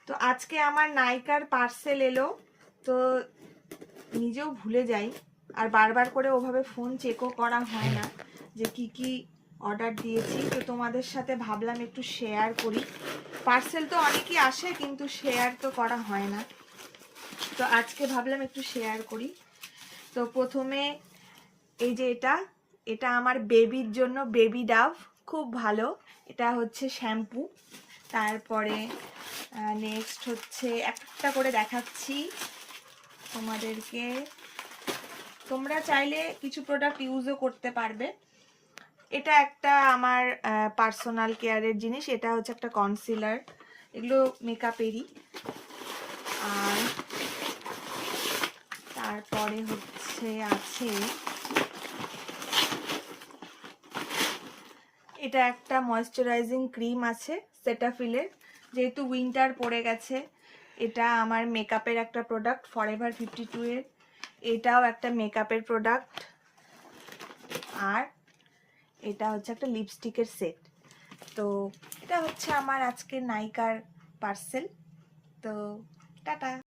তো আজকে আমার নাইকার পার্সেল এলো, তো নিজেও ভুলে যাই, আর বারবার করে ওভাবে ফোন চেকও করা হয় না যে কি কি অর্ডার দিয়েছি। তো তোমাদের সাথে ভাবলাম একটু শেয়ার করি। পার্সেল তো অনেকই আসে, কিন্তু শেয়ার তো করা হয় না, তো আজকে ভাবলাম একটু শেয়ার করি। তো প্রথমে এই যে এটা আমার বেবির জন্য, বেবি ডাভ, খুব ভালো। এটা হচ্ছে শ্যাম্পু। তারপরে নেক্সট হচ্ছে, একটা করে দেখাচ্ছি তোমাদেরকে, তোমরা চাইলে কিছু প্রোডাক্ট ইউজও করতে পারবে। এটা একটা আমার পার্সোনাল কেয়ারের জিনিস, এটা হচ্ছে একটা কনসিলার, এগুলো মেকআপেরই। আর তারপরে হচ্ছে আছে এটা একটা ময়েশ্চারাইজিং ক্রিম আছে সেটাফিলের, যেহেতু উইন্টার পড়ে গেছে। এটা আমার মেকআপের একটা প্রোডাক্ট, ফরএভার 52 এর, এটাও একটা মেকআপের প্রোডাক্ট। আর এটা হচ্ছে একটা লিপস্টিকের সেট। তো এটা হচ্ছে আমার আজকে নাইকার পার্সেল। তো টাটা।